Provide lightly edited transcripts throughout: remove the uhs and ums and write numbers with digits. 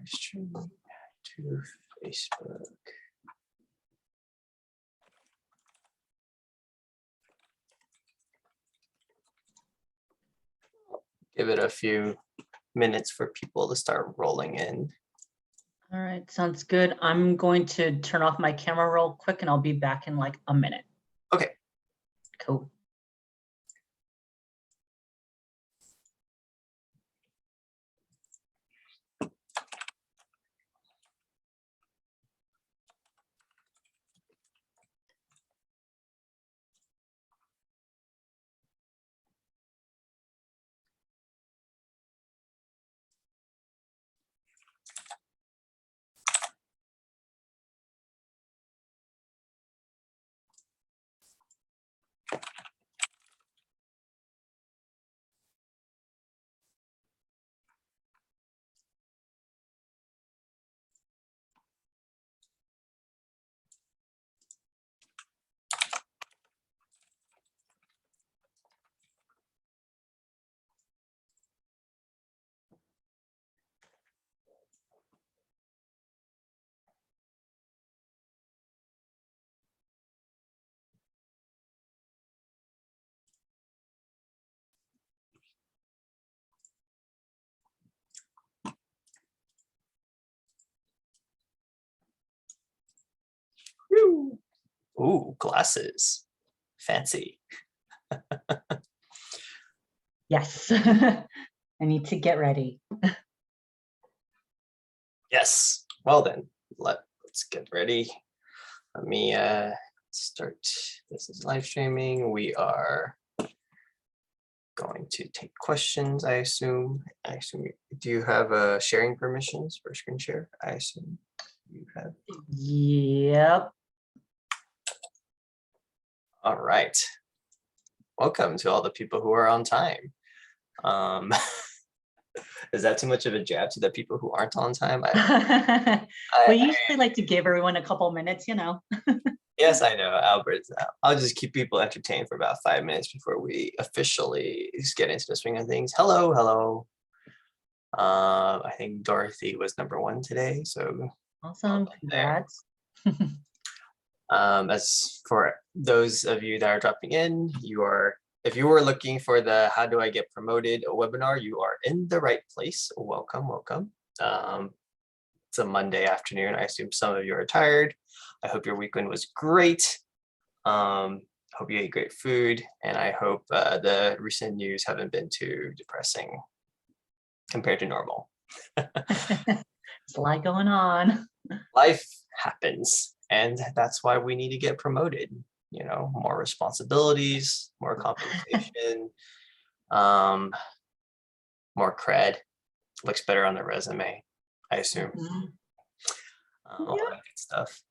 live streaming to Facebook. Give it a few minutes for people to start rolling in. All right, sounds good. I'm going to turn off my camera real quick and I'll be back in like a minute. Okay. Cool. Ooh, glasses. Fancy. Yes, I need to get ready. Yes. Well then, let's get ready. Let me start. This is live streaming. We are going to take questions, I assume. Do you have sharing permissions for screen share? I assume you have. Yep. All right. Welcome to all the people who are on time. Is that too much of a jab to the people who aren't on time? We usually like to give everyone a couple minutes, you know. Yes, I know, Albert. I'll just keep people entertained for about 5 minutes before we officially get into the swing of things. Hello, hello. I think Dorothy was number 1 today, so Awesome, congrats. As for those of you that are dropping in, if you were looking for the How Do I Get Promoted webinar, you are in the right place. Welcome, welcome. It's a Monday afternoon. I assume some of you are tired. I hope your weekend was great. Hope you ate great food, and I hope the recent news haven't been too depressing compared to normal. It's a lot going on. Life happens, and that's why we need to get promoted. You know, more responsibilities, more compensation, more cred, looks better on the resume, I assume. All that good stuff.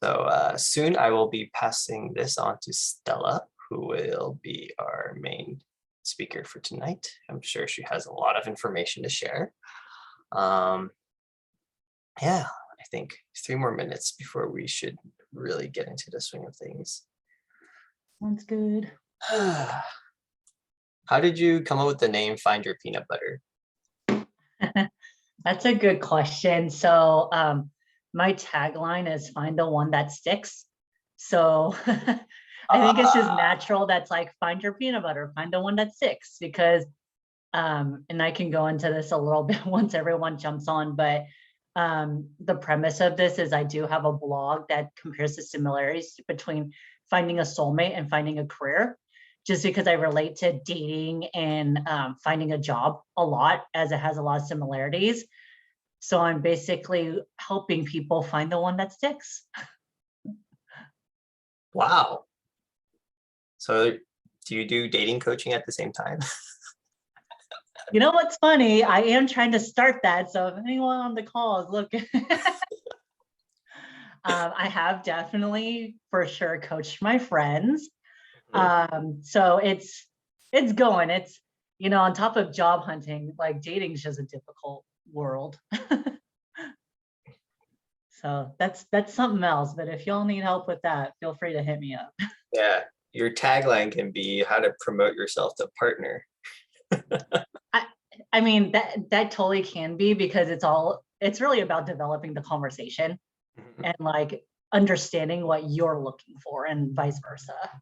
So soon I will be passing this on to Stella, who will be our main speaker for tonight. I'm sure she has a lot of information to share. Yeah, I think 3 more minutes before we should really get into the swing of things. Sounds good. How did you come up with the name Find Your Peanut Butter? That's a good question. So my tagline is find the one that sticks. So I think it's just natural. That's like, find your peanut butter, find the one that sticks, because, and I can go into this a little bit once everyone jumps on, but the premise of this is I do have a blog that compares the similarities between finding a soulmate and finding a career, just because I relate to dating and finding a job a lot, as it has a lot of similarities. So I'm basically helping people find the one that sticks. Wow. So do you do dating coaching at the same time? You know what's funny? I am trying to start that. So if anyone on the call is looking, I have definitely for sure coached my friends. So it's going. It's, you know, on top of job hunting, like dating is just a difficult world. So that's something else. But if y'all need help with that, feel free to hit me up. Yeah, your tagline can be how to promote yourself to partner. I mean, that totally can be, because it's really about developing the conversation Mhm. and like understanding what you're looking for and vice versa.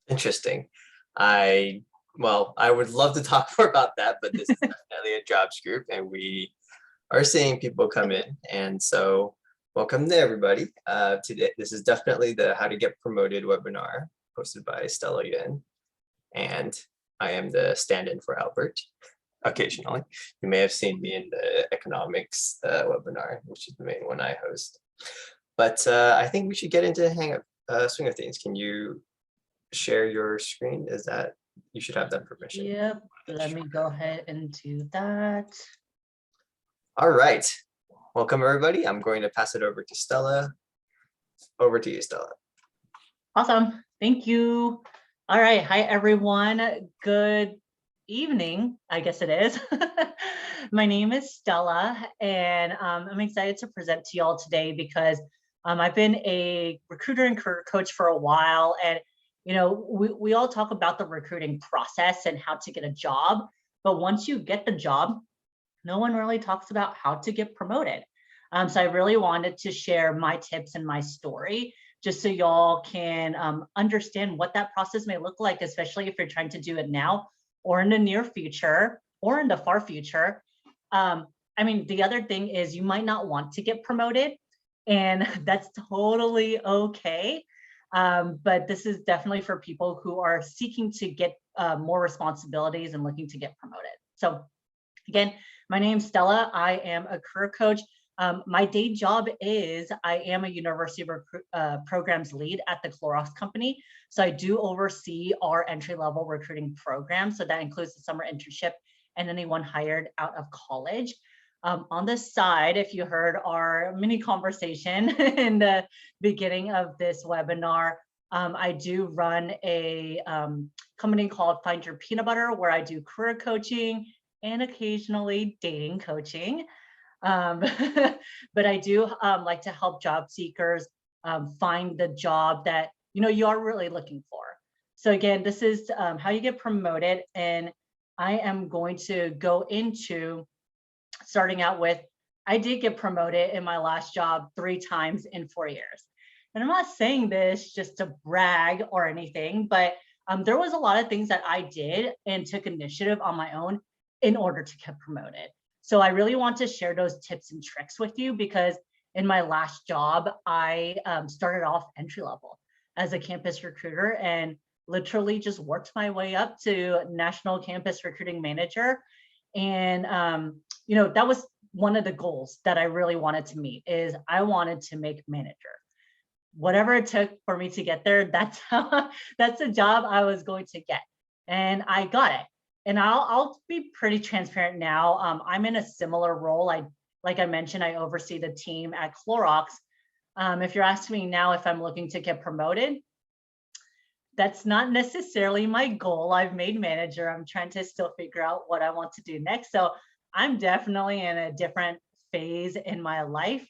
Interesting. I I would love to talk more about that, but this is definitely a jobs group, and we are seeing people come in, and so welcome to everybody. Today, this is definitely the How to Get Promoted webinar hosted by Stella Yuen, and I am the stand-in for Albert. Occasionally, you may have seen me in the economics webinar, which is the main one I host. But I think we should get into swing of things. Can you share your screen? Is that you should have that permission? Yep, let me go ahead and do that. All right. Welcome, everybody. I'm going to pass it over to Stella. Over to you, Stella. Awesome, thank you. All right, hi everyone. Good evening, I guess it is. My name is Stella, and I'm excited to present to y'all today because I've been a recruiter and career coach for a while, and we all talk about the recruiting process and how to get a job, but once you get the job, no one really talks about how to get promoted. So I really wanted to share my tips and my story just so y'all can understand what that process may look like, especially if you're trying to do it now or in the near future or in the far future. I mean, the other thing is you might not want to get promoted, and that's totally okay. But this is definitely for people who are seeking to get more responsibilities and looking to get promoted. So again, my name's Stella. I am a career coach. My day job is I am a university programs lead at the Clorox company. So I do oversee our entry-level recruiting program. So that includes the summer internship and anyone hired out of college. On the side, if you heard our mini conversation in the beginning of this webinar, I do run a company called Find Your Peanut Butter, where I do career coaching and occasionally dating coaching. But I do like to help job seekers find the job that you are really looking for. So again, this is how you get promoted, and I am going to go into starting out with, I did get promoted in my last job 3 times in 4 years. And I'm not saying this just to brag or anything, but there was a lot of things that I did and took initiative on my own in order to get promoted. So I really want to share those tips and tricks with you because in my last job, I started off entry level as a campus recruiter and literally just worked my way up to national campus recruiting manager. And that was one of the goals that I really wanted to meet is I wanted to make manager. Whatever it took for me to get there, that's the job I was going to get. And I got it. And I'll be pretty transparent now. I'm in a similar role. Like I mentioned, I oversee the team at Clorox. If you're asking me now if I'm looking to get promoted, that's not necessarily my goal. I've made manager. I'm trying to still figure out what I want to do next. So I'm definitely in a different phase in my life.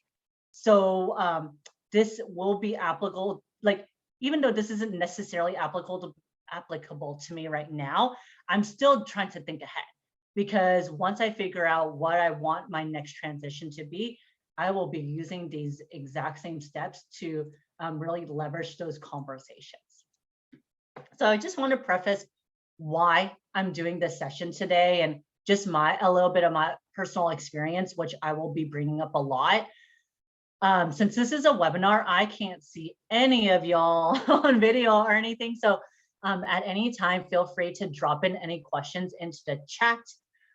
So this will be applicable, like, even though this isn't necessarily applicable to me right now, I'm still trying to think ahead because once I figure out what I want my next transition to be, I will be using these exact same steps to really leverage those conversations. So I just want to preface why I'm doing this session today and just a little bit of my personal experience, which I will be bringing up a lot. Since this is a webinar, I can't see any of y'all on video or anything. So at any time, feel free to drop in any questions into the chat.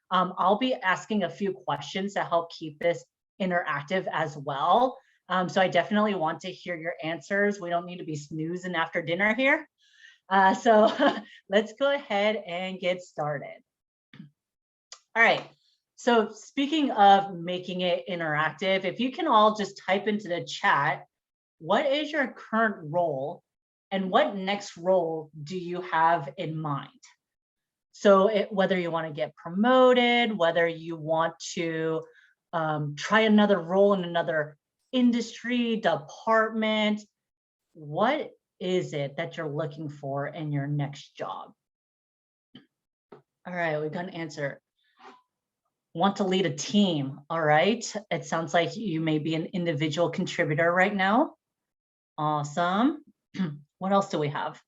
I'll be asking a few questions to help keep this interactive as well. So I definitely want to hear your answers. We don't need to be snoozing after dinner here. So let's go ahead and get started. All right. So speaking of making it interactive, if you can all just type into the chat, what is your current role and what next role do you have in mind? So whether you want to get promoted, whether you want to try another role in another industry, department, what is it that you're looking for in your next job? All right, we've got an answer. Want to lead a team. All right. It sounds like you may be an individual contributor right now. Awesome. What else do we have?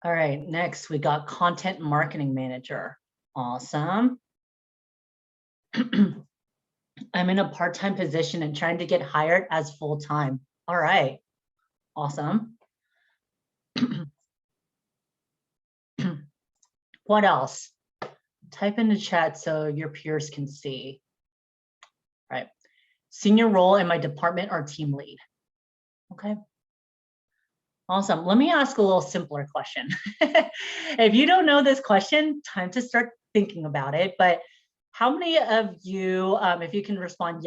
All right, next we got content marketing manager. Awesome. I'm in a part-time position and trying to get hired as full-time. All right, awesome. What else? Type in the chat so your peers can see. All right, senior role in my department or team lead. Okay. Awesome. Let me ask a little simpler question. If you don't know this question, time to start thinking about it. But how many of you, if you can respond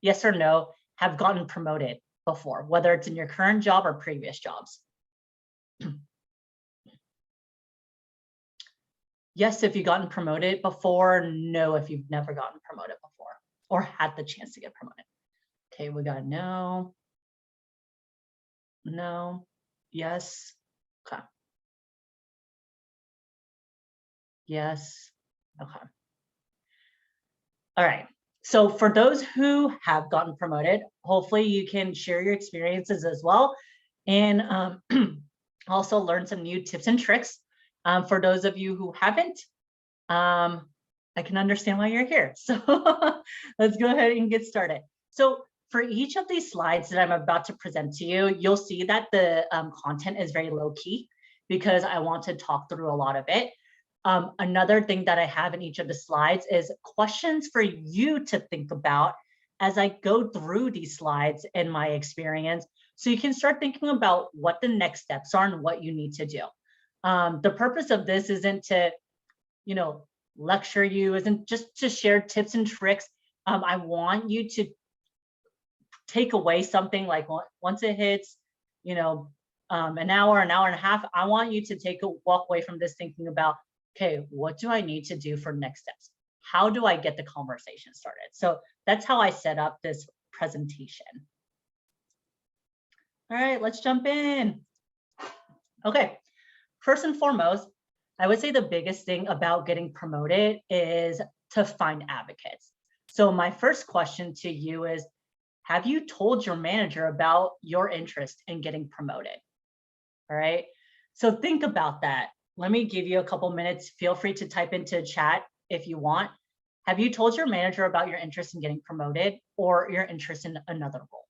yes or no, have gotten promoted before, whether it's in your current job or previous jobs? Yes, if you've gotten promoted before. No, if you've never gotten promoted before or had the chance to get promoted. Okay, we got no, no, yes, okay. Yes, okay. All right. So for those who have gotten promoted, hopefully you can share your experiences as well and also learn some new tips and tricks. For those of you who haven't, I can understand why you're here. So let's go ahead and get started. So for each of these slides that I'm about to present to you, you'll see that the content is very low key because I want to talk through a lot of it. Another thing that I have in each of the slides is questions for you to think about as I go through these slides in my experience, so you can start thinking about what the next steps are and what you need to do. The purpose of this isn't to, lecture you, isn't just to share tips and tricks. I want you to take away something like once it hits, an hour and a half, I want you to walk away from this thinking about, okay, what do I need to do for next steps? How do I get the conversation started? So that's how I set up this presentation. All right, let's jump in. Okay, first and foremost, I would say the biggest thing about getting promoted is to find advocates. So my first question to you is, have you told your manager about your interest in getting promoted? All right, so think about that. Let me give you a couple minutes. Feel free to type into chat if you want. Have you told your manager about your interest in getting promoted or your interest in another role?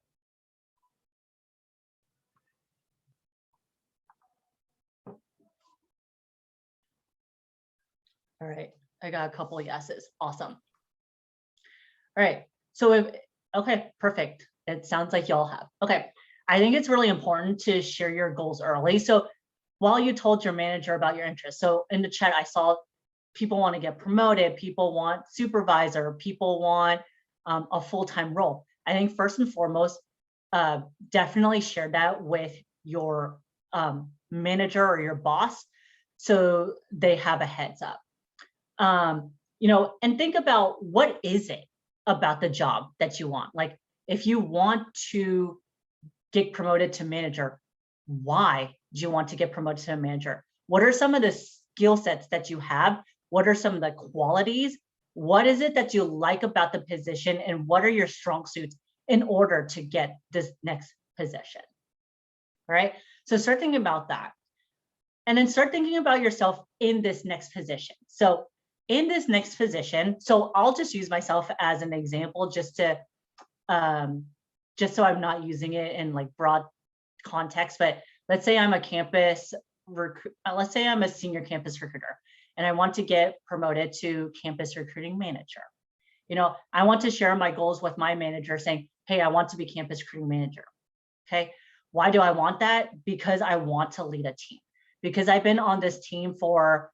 All right, I got a couple of yeses. Awesome. All right, so okay, perfect. It sounds like y'all have. Okay, I think it's really important to share your goals early. So while you told your manager about your interest, so in the chat, I saw people want to get promoted, people want supervisor, people want a full-time role. I think first and foremost, definitely share that with your manager or your boss so they have a heads up. And think about what is it about the job that you want. Like if you want to get promoted to manager, why do you want to get promoted to a manager? What are some of the skill sets that you have? What are some of the qualities? What is it that you like about the position? And what are your strong suits in order to get this next position? All right, so start thinking about that. And then start thinking about yourself in this next position. So in this next position, so I'll just use myself as an example just so I'm not using it in like broad context, but let's say I'm a let's say I'm a senior campus recruiter and I want to get promoted to campus recruiting manager. I want to share my goals with my manager saying, hey, I want to be campus recruiting manager. Okay, why do I want that? Because I want to lead a team. Because I've been on this team for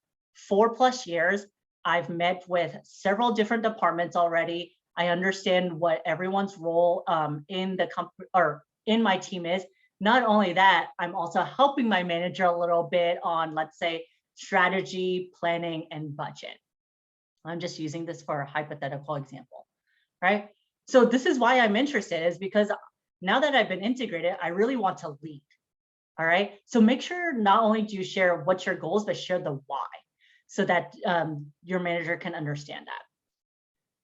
4+ years. I've met with several different departments already. I understand what everyone's role in the company or in my team is. Not only that, I'm also helping my manager a little bit on, let's say, strategy, planning, and budget. I'm just using this for a hypothetical example, right? So this is why I'm interested, is because now that I've been integrated, I really want to lead. All right. So make sure not only do you share what's your goals, but share the why so that your manager can understand that.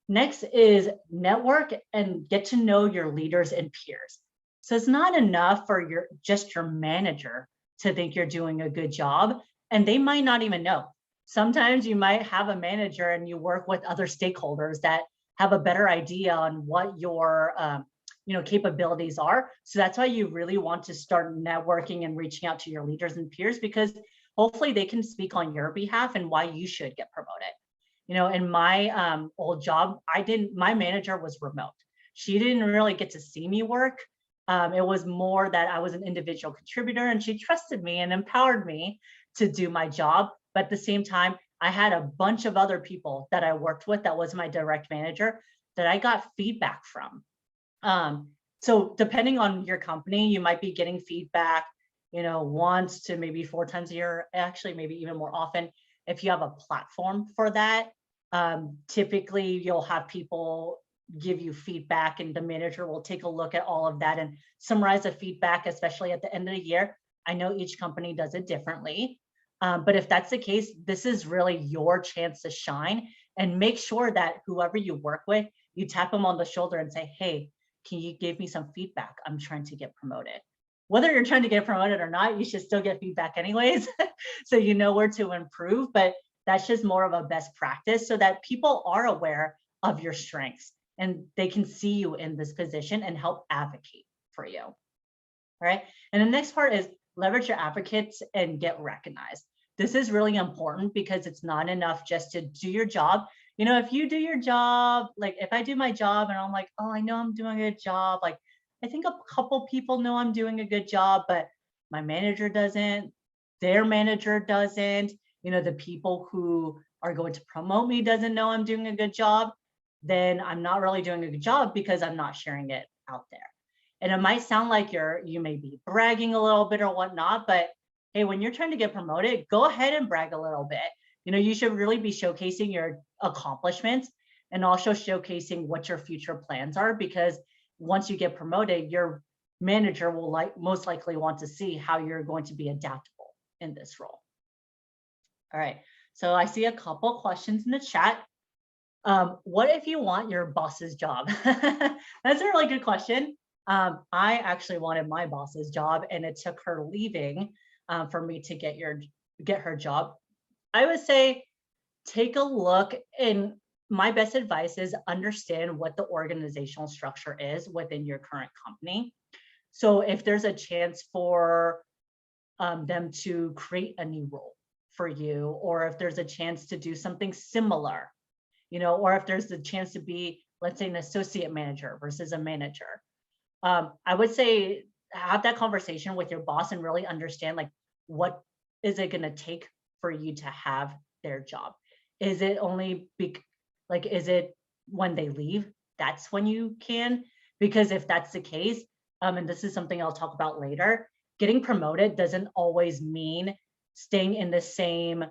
Next is network and get to know your leaders and peers. So it's not enough for just your manager to think you're doing a good job, and they might not even know. Sometimes you might have a manager and you work with other stakeholders that have a better idea on what your capabilities are. So that's why you really want to start networking and reaching out to your leaders and peers, because hopefully they can speak on your behalf and why you should get promoted. In my old job, my manager was remote. She didn't really get to see me work. It was more that I was an individual contributor and she trusted me and empowered me to do my job. But at the same time, I had a bunch of other people that I worked with that was my direct manager that I got feedback from. So depending on your company, you might be getting feedback, once to maybe 4 times a year, actually, maybe even more often. If you have a platform for that, typically you'll have people give you feedback and the manager will take a look at all of that and summarize the feedback, especially at the end of the year. I know each company does it differently. But if that's the case, this is really your chance to shine, and make sure that whoever you work with, you tap them on the shoulder and say, hey, can you give me some feedback? I'm trying to get promoted. Whether you're trying to get promoted or not, you should still get feedback anyways. So you know where to improve, but that's just more of a best practice so that people are aware of your strengths and they can see you in this position and help advocate for you. All right. And the next part is leverage your advocates and get recognized. This is really important because it's not enough just to do your job. If you do your job, like if I do my job and I'm like, oh, I know I'm doing a good job. Like, I think a couple people know I'm doing a good job, but my manager doesn't, their manager doesn't, the people who are going to promote me doesn't know I'm doing a good job, then I'm not really doing a good job because I'm not sharing it out there. And it might sound like you may be bragging a little bit or whatnot, but hey, when you're trying to get promoted, go ahead and brag a little bit. You should really be showcasing your accomplishments and also showcasing what your future plans are, because once you get promoted, your manager will most likely want to see how you're going to be adaptable in this role. All right, so I see a couple questions in the chat. What if you want your boss's job? That's a really good question. I actually wanted my boss's job, and it took her leaving for me to get her job. I would say take a look, and my best advice is understand what the organizational structure is within your current company. So if there's a chance for them to create a new role for you, or if there's a chance to do something similar, or if there's the chance to be, let's say, an associate manager versus a manager. I would say have that conversation with your boss and really understand, like, what is it going to take for you to have their job? Is it only is it when they leave, that's when you can? Because if that's the case, and this is something I'll talk about later, getting promoted doesn't always mean staying in the same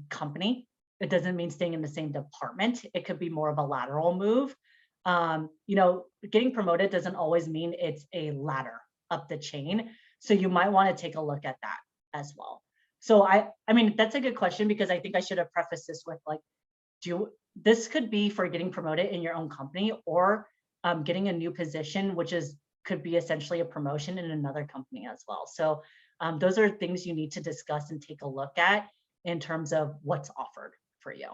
company. It doesn't mean staying in the same department. It could be more of a lateral move. Getting promoted doesn't always mean it's a ladder up the chain. So you might want to take a look at that as well. So I mean, that's a good question, because I think I should have prefaced this with like, this could be for getting promoted in your own company, or getting a new position, which could be essentially a promotion in another company as well. So those are things you need to discuss and take a look at in terms of what's offered for you.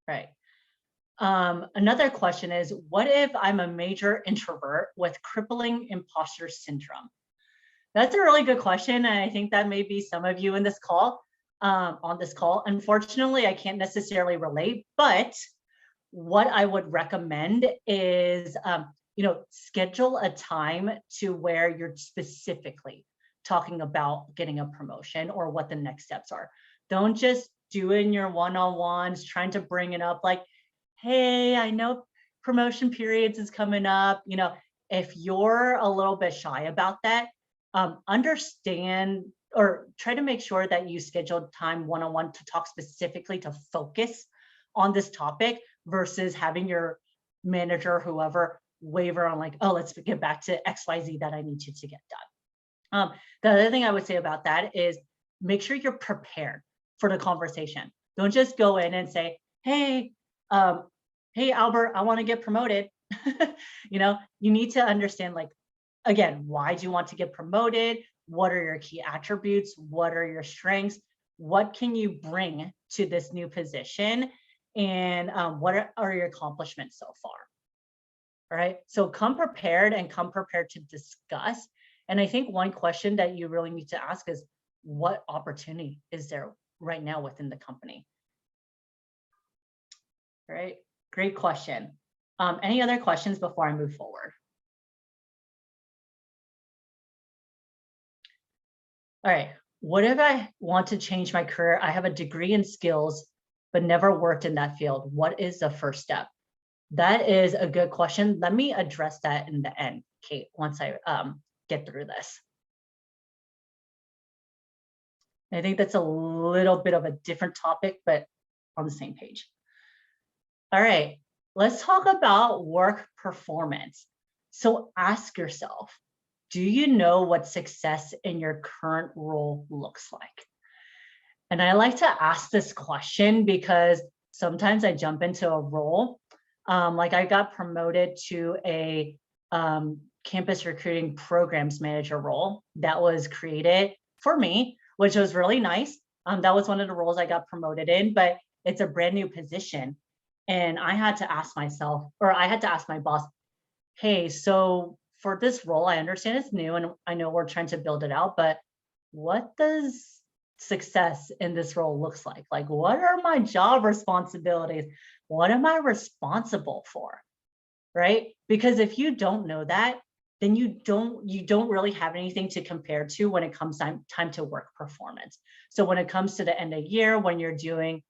Right. Another question is, what if I'm a major introvert with crippling imposter syndrome? That's a really good question, and I think that may be some of you in this call, on this call. Unfortunately, I can't necessarily relate, but what I would recommend is, schedule a time to where you're specifically talking about getting a promotion or what the next steps are. Don't just do it in your one-on-ones, trying to bring it up like, hey, I know promotion periods is coming up. If you're a little bit shy about that, understand or try to make sure that you schedule time one-on-one to talk specifically to focus on this topic versus having your manager, whoever, waver on like, oh, let's get back to XYZ that I need to get done. The other thing I would say about that is make sure you're prepared for the conversation. Don't just go in and say, hey, hey, Albert, I want to get promoted. You need to understand, like, again, why do you want to get promoted? What are your key attributes? What are your strengths? What can you bring to this new position? And what are your accomplishments so far? All right, so come prepared and come prepared to discuss. And I think one question that you really need to ask is, what opportunity is there right now within the company? All right, great question. Any other questions before I move forward? All right, what if I want to change my career? I have a degree in skills, but never worked in that field. What is the first step? That is a good question. Let me address that in the end, Kate, once I get through this. I think that's a little bit of a different topic, but on the same page. All right, let's talk about work performance. So ask yourself, do you know what success in your current role looks like? And I like to ask this question because sometimes I jump into a role. Like I got promoted to a campus recruiting programs manager role that was created for me, which was really nice. That was one of the roles I got promoted in, but it's a brand new position. And I had to ask myself, or I had to ask my boss, hey, so for this role, I understand it's new and I know we're trying to build it out, but what does success in this role looks like? Like, what are my job responsibilities? What am I responsible for? Right? Because if you don't know that, then you don't really have anything to compare to when it comes time to work performance. So when it comes to the end of year, when you're doing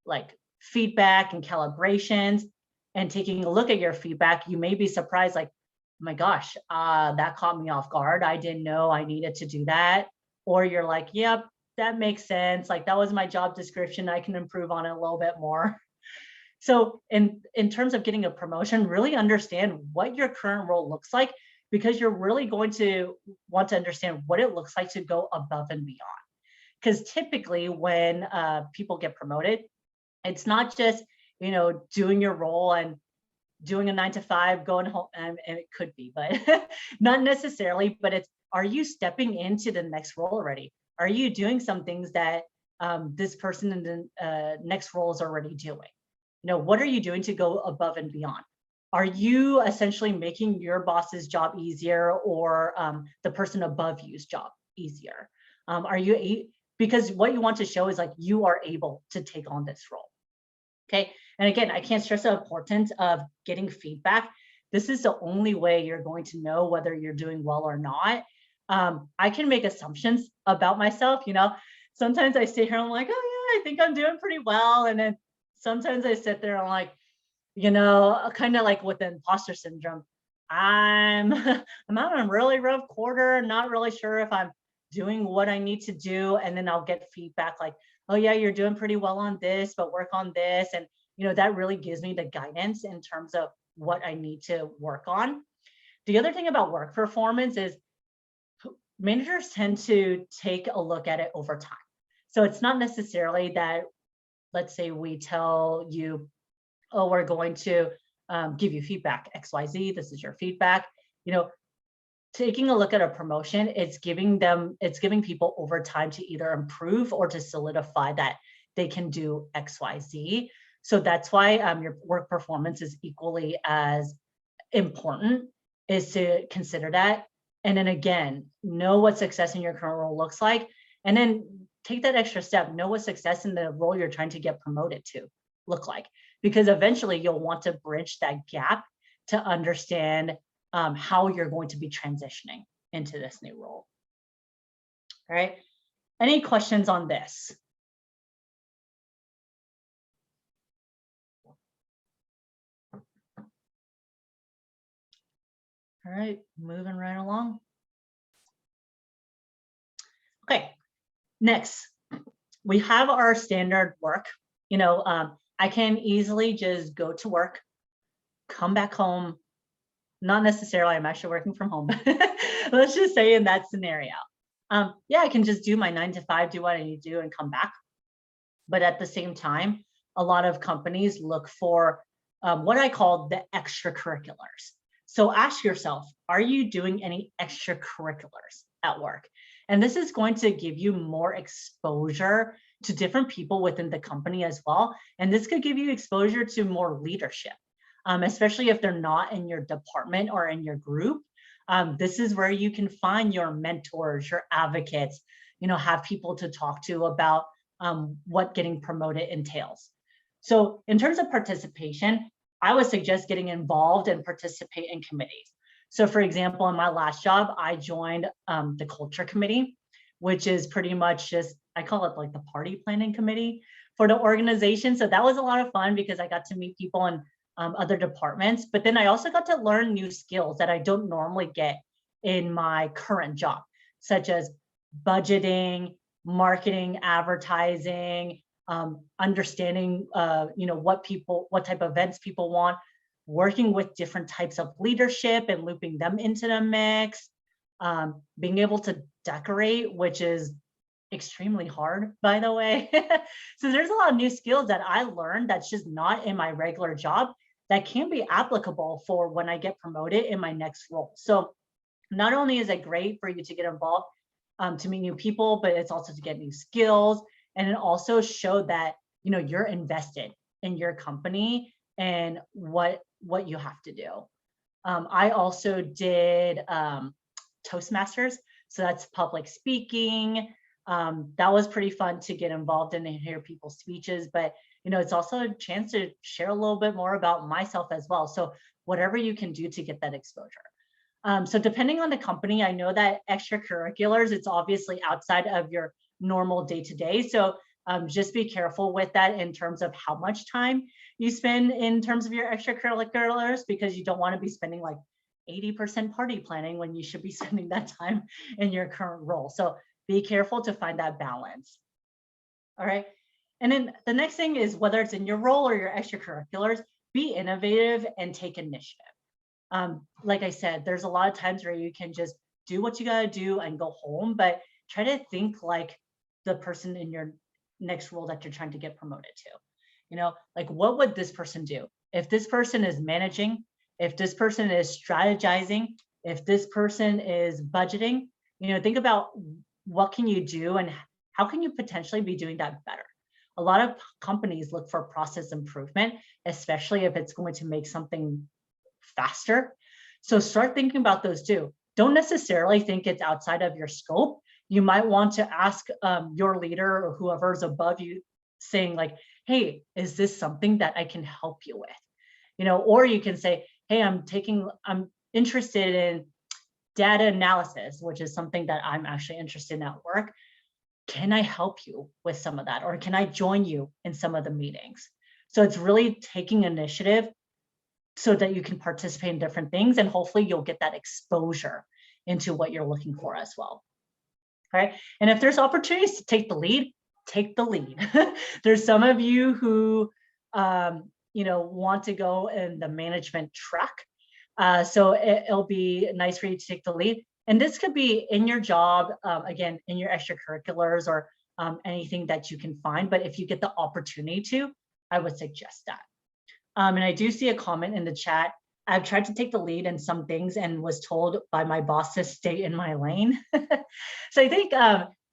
like feedback and calibrations and taking a look at your feedback, you may be surprised, like, oh my gosh, that caught me off guard. I didn't know I needed to do that. Or you're like, yep, that makes sense. Like that was my job description. I can improve on it a little bit more. So in terms of getting a promotion, really understand what your current role looks like, because you're really going to want to understand what it looks like to go above and beyond. Because typically when people get promoted, it's not just, doing your role and doing a 9 to 5, going home, and it could be, but not necessarily, but it's, are you stepping into the next role already? Are you doing some things that this person in the next role is already doing? What are you doing to go above and beyond? Are you essentially making your boss's job easier, or the person above you's job easier? Because what you want to show is like, you are able to take on this role. Okay. And again, I can't stress the importance of getting feedback. This is the only way you're going to know whether you're doing well or not. I can make assumptions about myself. Sometimes I sit here and I'm like, oh yeah, I think I'm doing pretty well. And then sometimes I sit there and I'm like, kind of like with the imposter syndrome. I'm out on a really rough quarter, not really sure if I'm doing what I need to do. And then I'll get feedback like, oh yeah, you're doing pretty well on this, but work on this. And that really gives me the guidance in terms of what I need to work on. The other thing about work performance is managers tend to take a look at it over time. So it's not necessarily that, let's say we tell you, oh, we're going to give you feedback, XYZ, this is your feedback. Taking a look at a promotion, it's giving people over time to either improve or to solidify that they can do XYZ. So that's why your work performance is equally as important, is to consider that. And then again, know what success in your current role looks like. And then take that extra step, know what success in the role you're trying to get promoted to look like. Because eventually you'll want to bridge that gap to understand how you're going to be transitioning into this new role. All right. Any questions on this? All right, moving right along. Okay, next, we have our standard work. I can easily just go to work, come back home, not necessarily, I'm actually working from home. Let's just say in that scenario. Yeah, I can just do my 9 to 5, do what I need to do and come back. But at the same time, a lot of companies look for what I call the extracurriculars. So ask yourself, are you doing any extracurriculars at work? And this is going to give you more exposure to different people within the company as well. And this could give you exposure to more leadership, especially if they're not in your department or in your group. This is where you can find your mentors, your advocates, have people to talk to about what getting promoted entails. So in terms of participation, I would suggest getting involved and participate in committees. So for example, in my last job, I joined the culture committee, which is pretty much just, I call it like the party planning committee for the organization. So that was a lot of fun because I got to meet people in other departments, but then I also got to learn new skills that I don't normally get in my current job, such as budgeting, marketing, advertising, understanding, what type of events people want, working with different types of leadership and looping them into the mix, being able to decorate, which is extremely hard, by the way. So there's a lot of new skills that I learned that's just not in my regular job that can be applicable for when I get promoted in my next role. So not only is it great for you to get involved, to meet new people, but it's also to get new skills. And it also showed that, you're invested in your company and what you have to do. I also did Toastmasters. So that's public speaking. That was pretty fun to get involved in and hear people's speeches, but it's also a chance to share a little bit more about myself as well. So whatever you can do to get that exposure. So depending on the company, I know that extracurriculars, it's obviously outside of your normal day-to-day. So just be careful with that in terms of how much time you spend in terms of your extracurriculars, because you don't want to be spending like 80% party planning when you should be spending that time in your current role. So be careful to find that balance. All right. And then the next thing is, whether it's in your role or your extracurriculars, be innovative and take initiative. Like I said, there's a lot of times where you can just do what you got to do and go home, but try to think like the person in your next role that you're trying to get promoted to. Like, what would this person do? If this person is managing, if this person is strategizing, if this person is budgeting, think about what can you do and how can you potentially be doing that better? A lot of companies look for process improvement, especially if it's going to make something faster. So start thinking about those too. Don't necessarily think it's outside of your scope. You might want to ask your leader or whoever's above you, saying like, hey, is this something that I can help you with? Or you can say, hey, I'm interested in data analysis, which is something that I'm actually interested in at work. Can I help you with some of that? Or can I join you in some of the meetings? So it's really taking initiative so that you can participate in different things, and hopefully you'll get that exposure into what you're looking for as well. All right. And if there's opportunities to take the lead, take the lead. There's some of you who, want to go in the management track. So it'll be nice for you to take the lead. And this could be in your job, again, in your extracurriculars or anything that you can find. But if you get the opportunity to, I would suggest that. And I do see a comment in the chat. I've tried to take the lead in some things and was told by my boss to stay in my lane. So I think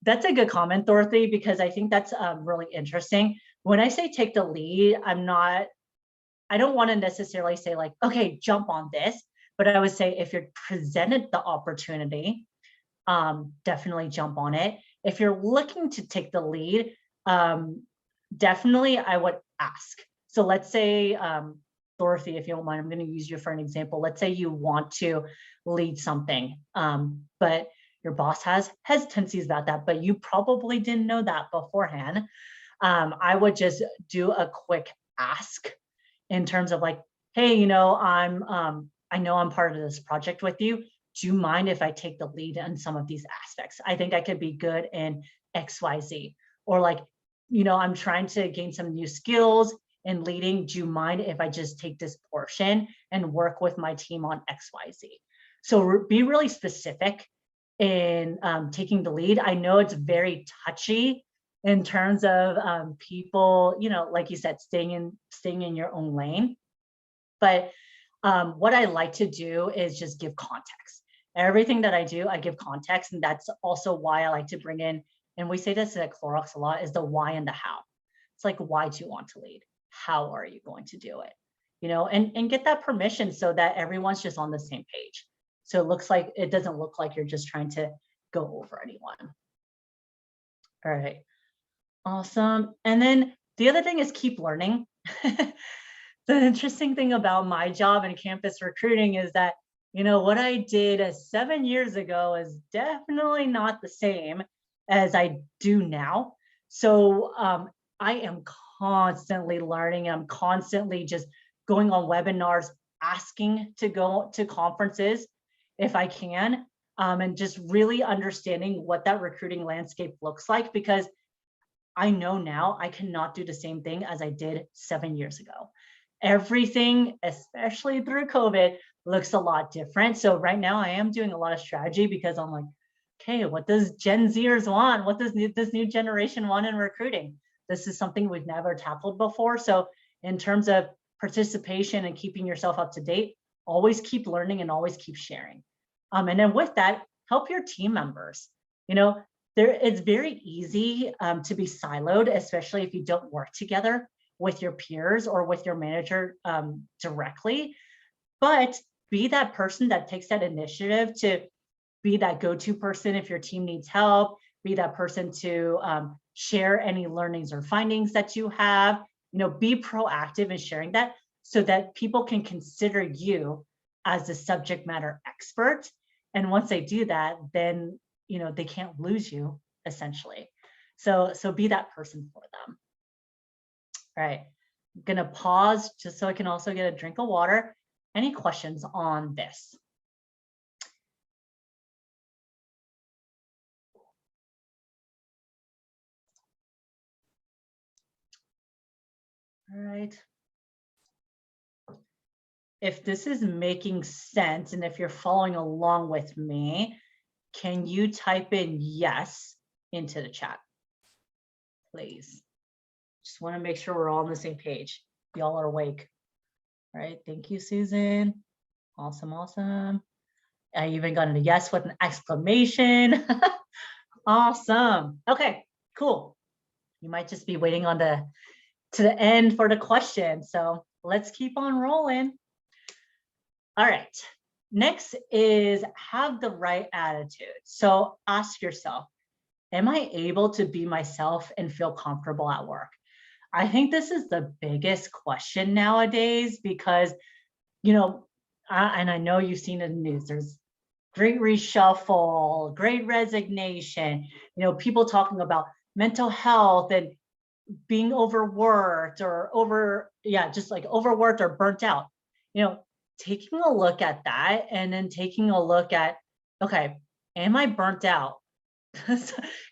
that's a good comment, Dorothy, because I think that's really interesting. When I say take the lead, I don't want to necessarily say like, okay, jump on this, but I would say if you're presented the opportunity, definitely jump on it. If you're looking to take the lead, definitely I would ask. So let's say, Dorothy, if you don't mind, I'm going to use you for an example. Let's say you want to lead something, but your boss has hesitancies about that, but you probably didn't know that beforehand. I would just do a quick ask in terms of like, hey, I know I'm part of this project with you. Do you mind if I take the lead on some of these aspects? I think I could be good in XYZ. Or like, I'm trying to gain some new skills. in leading. Do you mind if I just take this portion and work with my team on XYZ? So be really specific in taking the lead. I know it's very touchy in terms of people, like you said, staying in your own lane. But what I like to do is just give context. Everything that I do, I give context. And that's also why I like to bring in, and we say this at Clorox a lot, is the why and the how. It's like, why do you want to lead? How are you going to do it? And get that permission so that everyone's just on the same page. So it doesn't look like you're just trying to go over anyone. All right. Awesome. And then the other thing is keep learning. The interesting thing about my job in campus recruiting is that, what I did 7 years ago is definitely not the same as I do now. So I am constantly learning. I'm constantly just going on webinars, asking to go to conferences if I can, and just really understanding what that recruiting landscape looks like, because I know now I cannot do the same thing as I did 7 years ago. Everything, especially through COVID, looks a lot different. So right now I am doing a lot of strategy because I'm like, okay, what does Gen Zers want? What does this new generation want in recruiting? This is something we've never tackled before. So in terms of participation and keeping yourself up to date, always keep learning and always keep sharing. And then with that, help your team members. It's very easy to be siloed, especially if you don't work together with your peers or with your manager directly. But be that person that takes that initiative to be that go-to person if your team needs help, be that person to share any learnings or findings that you have, be proactive in sharing that so that people can consider you as the subject matter expert. And once they do that, then they can't lose you, essentially. So be that person for them. All right, I'm gonna pause just so I can also get a drink of water. Any questions on this? All right. If this is making sense and if you're following along with me, can you type in yes into the chat, please? Just want to make sure we're all on the same page. Y'all are awake. All right. Thank you, Susan. Awesome, awesome. I even got a yes with an exclamation. Awesome. Okay, cool. You might just be waiting on to the end for the question. So let's keep on rolling. All right. Next is have the right attitude. So ask yourself, am I able to be myself and feel comfortable at work? I think this is the biggest question nowadays because, and I know you've seen it in the news, there's great reshuffle, great resignation, people talking about mental health and being overworked or just like overworked or burnt out. Taking a look at that and then taking a look at, okay, am I burnt out?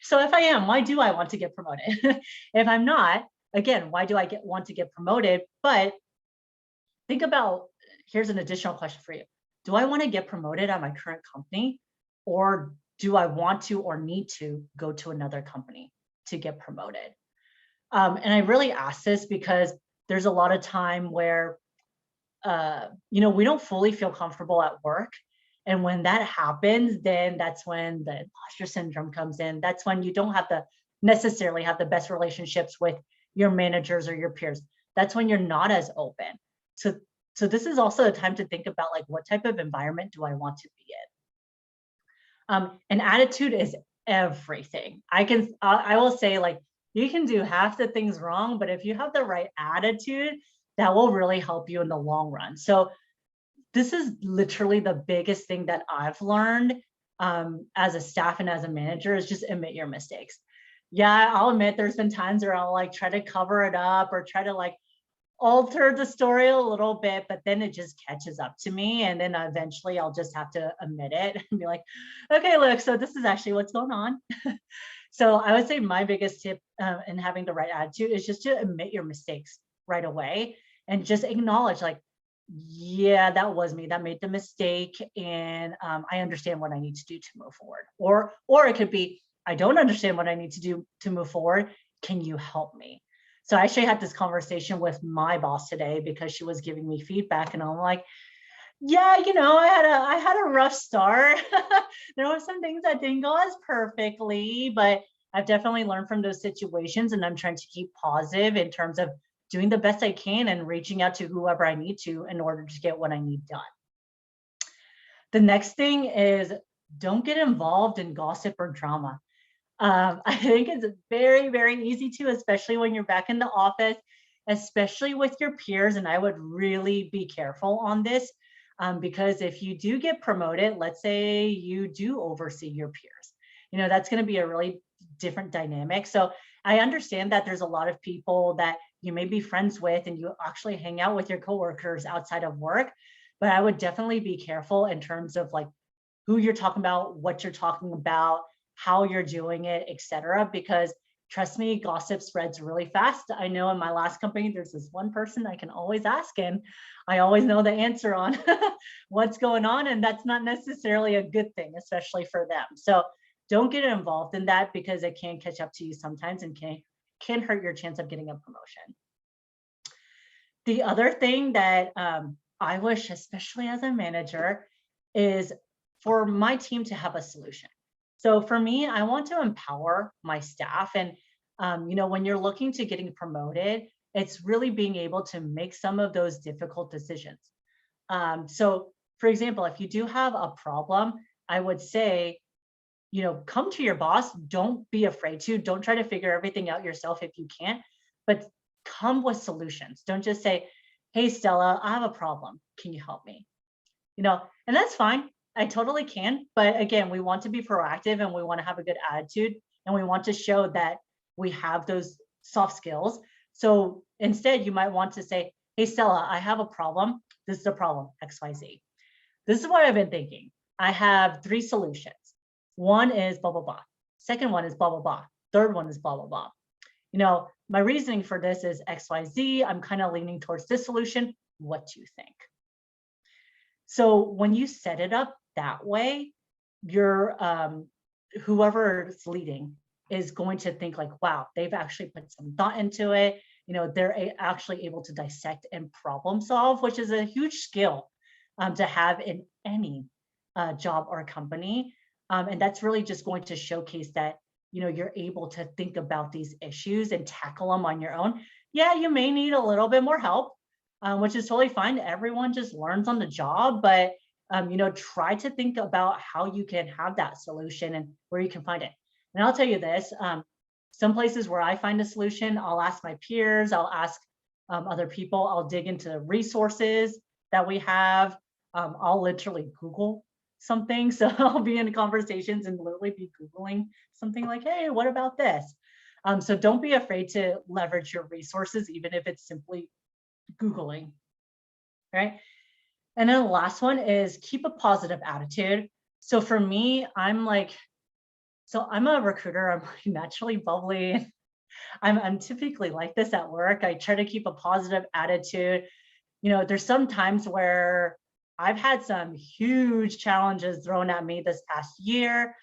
So if I am, why do I want to get promoted? If I'm not, again, why do I want to get promoted? But think about, here's an additional question for you. Do I want to get promoted at my current company, or do I want to or need to go to another company to get promoted? And I really ask this because there's a lot of time where, we don't fully feel comfortable at work. And when that happens, then that's when the imposter syndrome comes in. That's when you don't necessarily have the best relationships with your managers or your peers. That's when you're not as open. So this is also a time to think about, like, what type of environment do I want to be in? And attitude is everything. I will say, like, you can do half the things wrong, but if you have the right attitude, that will really help you in the long run. So this is literally the biggest thing that I've learned as a staff and as a manager is just admit your mistakes. Yeah, I'll admit there's been times where I'll like try to cover it up or try to like alter the story a little bit, but then it just catches up to me. And then eventually I'll just have to admit it and be like, okay, look, so this is actually what's going on. So I would say my biggest tip in having the right attitude is just to admit your mistakes right away and just acknowledge like, yeah, that was me that made the mistake, and I understand what I need to do to move forward. Or it could be, I don't understand what I need to do to move forward. Can you help me? So I actually had this conversation with my boss today because she was giving me feedback, and I'm like, yeah, I had a rough start. There were some things that didn't go as perfectly, but I've definitely learned from those situations, and I'm trying to keep positive in terms of doing the best I can and reaching out to whoever I need to in order to get what I need done. The next thing is, don't get involved in gossip or drama. I think it's very, very easy to, especially when you're back in the office, especially with your peers. And I would really be careful on this, because if you do get promoted, let's say you do oversee your peers, that's going to be a really different dynamic. So I understand that there's a lot of people that you may be friends with and you actually hang out with your coworkers outside of work. But I would definitely be careful in terms of like who you're talking about, what you're talking about, how you're doing it, etc. Because trust me, gossip spreads really fast. I know in my last company, there's this one person I can always ask, and I always know the answer on what's going on. And that's not necessarily a good thing, especially for them. So don't get involved in that because it can catch up to you sometimes and can hurt your chance of getting a promotion. The other thing that I wish, especially as a manager, is for my team to have a solution. So for me, I want to empower my staff. And, when you're looking to getting promoted, it's really being able to make some of those difficult decisions. So for example, if you do have a problem, I would say, come to your boss. Don't be afraid to. Don't try to figure everything out yourself if you can't, but come with solutions. Don't just say, hey, Stella, I have a problem. Can you help me? And that's fine. I totally can. But again, we want to be proactive and we want to have a good attitude and we want to show that we have those soft skills. So instead, you might want to say, hey, Stella, I have a problem. This is a problem, XYZ. This is what I've been thinking. I have 3 solutions. One is blah, blah, blah. Second one is blah, blah, blah. Third one is blah, blah, blah. My reasoning for this is XYZ. I'm kind of leaning towards this solution. What do you think? So when you set it up that way, your whoever is leading is going to think like, wow, they've actually put some thought into it. They're actually able to dissect and problem solve, which is a huge skill to have in any job or company. And that's really just going to showcase that, you're able to think about these issues and tackle them on your own. Yeah, you may need a little bit more help, which is totally fine. Everyone just learns on the job, but try to think about how you can have that solution and where you can find it. And I'll tell you this, some places where I find a solution, I'll ask my peers, I'll ask other people, I'll dig into the resources that we have. I'll literally Google something. So I'll be in conversations and literally be Googling something like, hey, what about this? So don't be afraid to leverage your resources, even if it's simply Googling, right? And then the last one is keep a positive attitude. So for me, I'm a recruiter. I'm naturally bubbly. I'm typically like this at work. I try to keep a positive attitude. There's some times where I've had some huge challenges thrown at me this past year.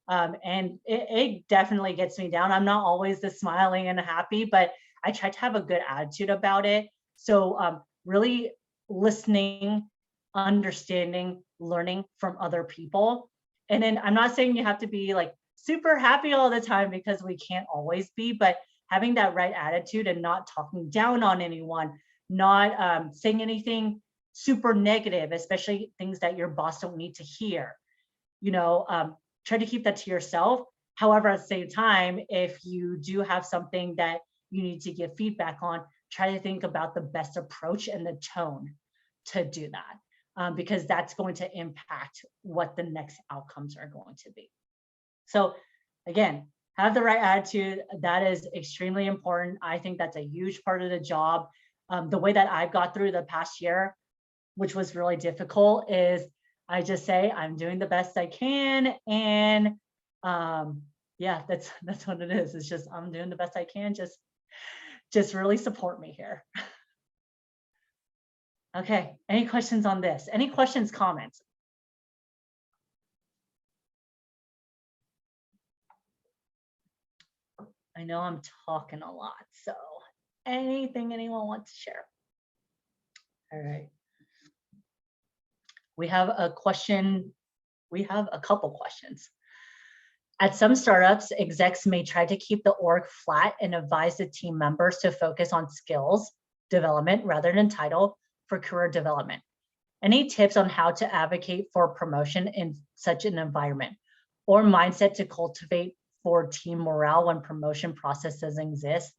And it definitely gets me down. I'm not always the smiling and happy, but I try to have a good attitude about it. So really listening, understanding, learning from other people. And then I'm not saying you have to be like super happy all the time because we can't always be, but having that right attitude and not talking down on anyone, not saying anything super negative, especially things that your boss don't need to hear. Try to keep that to yourself. However, at the same time, if you do have something that you need to give feedback on, try to think about the best approach and the tone to do that, because that's going to impact what the next outcomes are going to be. So again, have the right attitude. That is extremely important. I think that's a huge part of the job. The way that I've got through the past year, which was really difficult, is I just say I'm doing the best I can, and yeah, that's what it is. It's just I'm doing the best I can. Just really support me here. Okay, any questions on this? Any questions, comments? I know I'm talking a lot, so anything anyone wants to share? All right. We have a question. We have a couple questions. At some startups, execs may try to keep the org flat and advise the team members to focus on skills development rather than title for career development. Any tips on how to advocate for promotion in such an environment or mindset to cultivate for team morale when promotion process doesn't exist?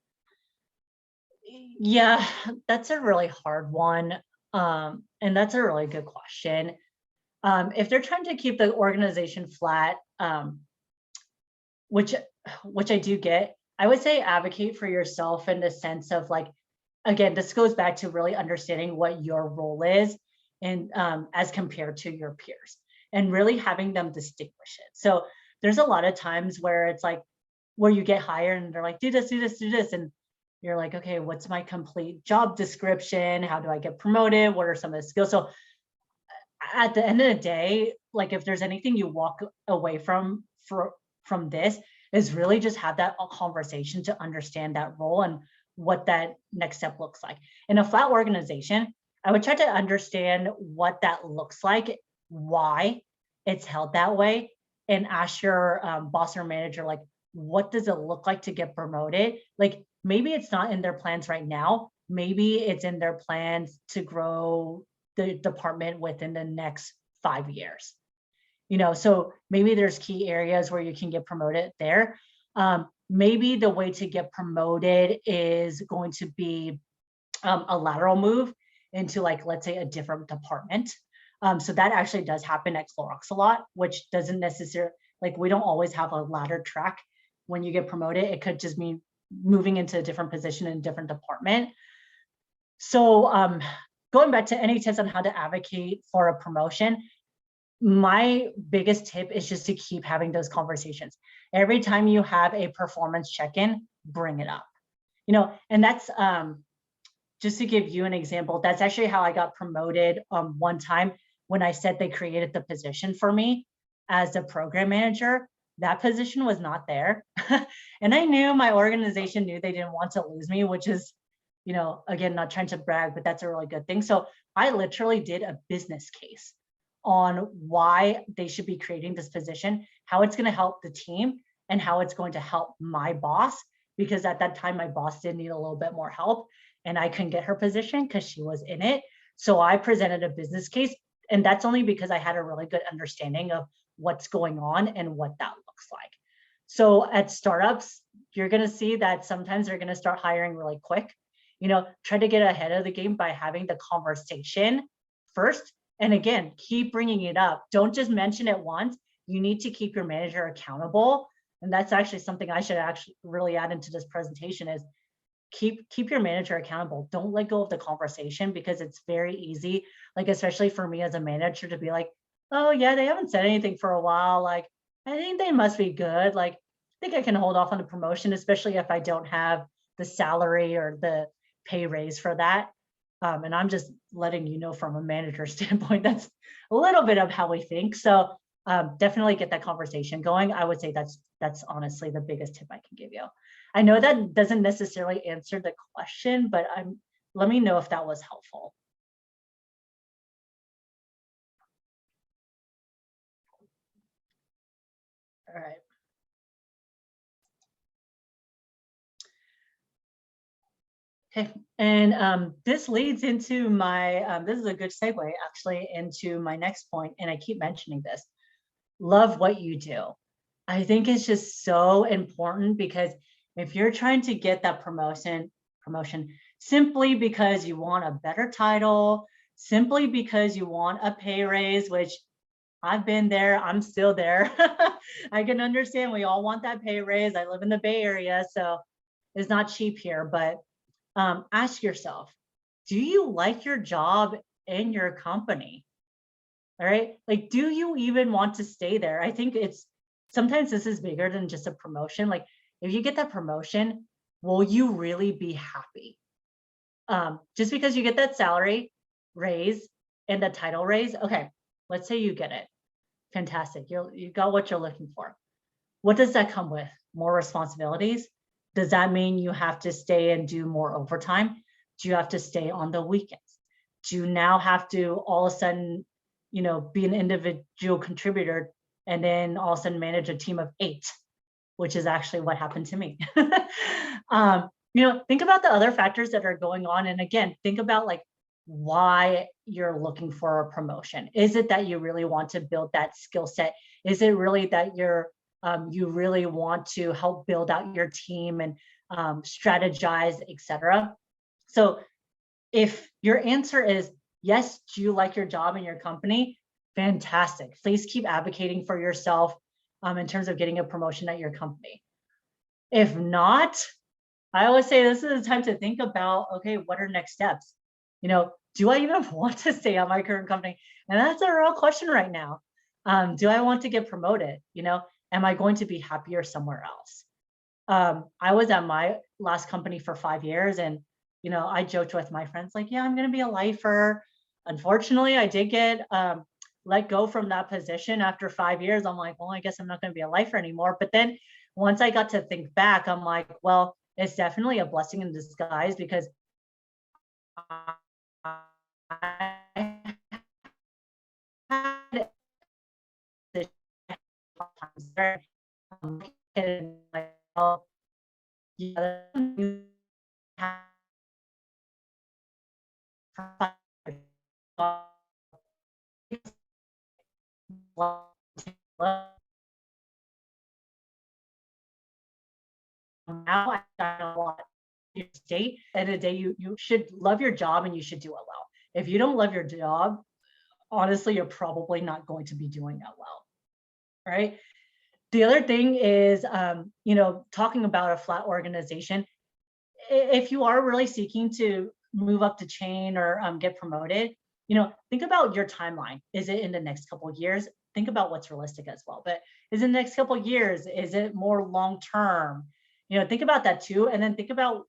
Yeah, that's a really hard one. And that's a really good question. If they're trying to keep the organization flat, which which I do get, I would say advocate for yourself in the sense of like, again, this goes back to really understanding what your role is and as compared to your peers and really having them distinguish it. So there's a lot of times where it's like where you get hired and they're like, do this, do this, do this. And you're like, okay, what's my complete job description? How do I get promoted? What are some of the skills? So at the end of the day, like if there's anything you walk away from this is really just have that conversation to understand that role and what that next step looks like. In a flat organization, I would try to understand what that looks like, why it's held that way, and ask your boss or manager, like, what does it look like to get promoted? Like maybe it's not in their plans right now. Maybe it's in their plans to grow the department within the next 5 years. So maybe there's key areas where you can get promoted there. Maybe the way to get promoted is going to be a lateral move into like, let's say a different department. So that actually does happen at Clorox a lot, which doesn't necessarily, like we don't always have a ladder track when you get promoted. It could just mean moving into a different position in a different department. So going back to any tips on how to advocate for a promotion, my biggest tip is just to keep having those conversations. Every time you have a performance check-in, bring it up. And that's just to give you an example, that's actually how I got promoted one time when I said they created the position for me as a program manager. That position was not there. And I knew my organization knew they didn't want to lose me, which is, again, not trying to brag, but that's a really good thing. So I literally did a business case on why they should be creating this position, how it's going to help the team, and how it's going to help my boss. Because at that time, my boss did need a little bit more help and I couldn't get her position because she was in it. So I presented a business case. And that's only because I had a really good understanding of what's going on and what that looks like. So at startups, you're going to see that sometimes they're going to start hiring really quick. Try to get ahead of the game by having the conversation first. And again, keep bringing it up. Don't just mention it once. You need to keep your manager accountable. And that's actually something I should actually really add into this presentation is keep your manager accountable. Don't let go of the conversation because it's very easy, like especially for me as a manager to be like, oh yeah, they haven't said anything for a while. Like, I think they must be good. Like, I think I can hold off on the promotion, especially if I don't have the salary or the pay raise for that. And I'm just letting you know from a manager standpoint, that's a little bit of how we think. So definitely get that conversation going. I would say that's honestly the biggest tip I can give you. I know that doesn't necessarily answer the question, but let me know if that was helpful. All right. Okay, and this leads into my, this is a good segue actually into my next point, and I keep mentioning this. Love what you do. I think it's just so important because if you're trying to get that promotion simply because you want a better title, simply because you want a pay raise, which I've been there, I'm still there. I can understand we all want that pay raise. I live in the Bay Area, so it's not cheap here, but ask yourself, do you like your job in your company? All right. Like, do you even want to stay there? I think sometimes this is bigger than just a promotion. Like, if you get that promotion, will you really be happy? Just because you get that salary, raise and the title raise, okay, let's say you get it. Fantastic. You got what you're looking for. What does that come with? More responsibilities? Does that mean you have to stay and do more overtime? Do you have to stay on the weekends? Do you now have to all of a sudden, be an individual contributor and then all of a sudden manage a team of 8, which is actually what happened to me. Think about the other factors that are going on. And again, think about like why you're looking for a promotion. Is it that you really want to build that skill set? Is it really that you really want to help build out your team and strategize, etc.? So if your answer is yes, do you like your job and your company? Fantastic. Please keep advocating for yourself in terms of getting a promotion at your company. If not, I always say this is the time to think about, okay, what are next steps? Do I even want to stay at my current company? And that's a real question right now. Do I want to get promoted? Am I going to be happier somewhere else? I was at my last company for 5 years, and I joked with my friends like, yeah, I'm going to be a lifer. Unfortunately, I did get let go from that position after 5 years. I'm like, well, I guess I'm not going to be a lifer anymore. But then once I got to think back, I'm like, well, it's definitely a blessing in disguise because I had this times there, and like, oh, yeah, you have now I got a lot your state. At the day, you should love your job and you should do it well. If you don't love your job, honestly, you're probably not going to be doing that well, right? The other thing is, talking about a flat organization. If you are really seeking to move up the chain or get promoted, think about your timeline. Is it in the next couple of years? Think about what's realistic as well. But is it the next couple of years? Is it more long term? Think about that too, and then think about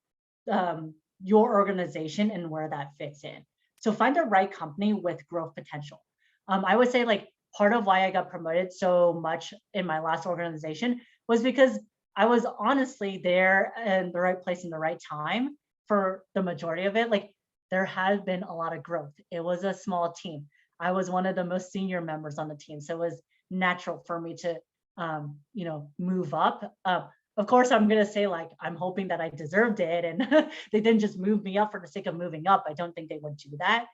your organization and where that fits in. So find the right company with growth potential. I would say like part of why I got promoted so much in my last organization was because I was honestly there in the right place in the right time for the majority of it. Like there had been a lot of growth. It was a small team. I was one of the most senior members on the team. So it was natural for me to, move up. Of course, I'm going to say like, I'm hoping that I deserved it and they didn't just move me up for the sake of moving up. I don't think they would do that,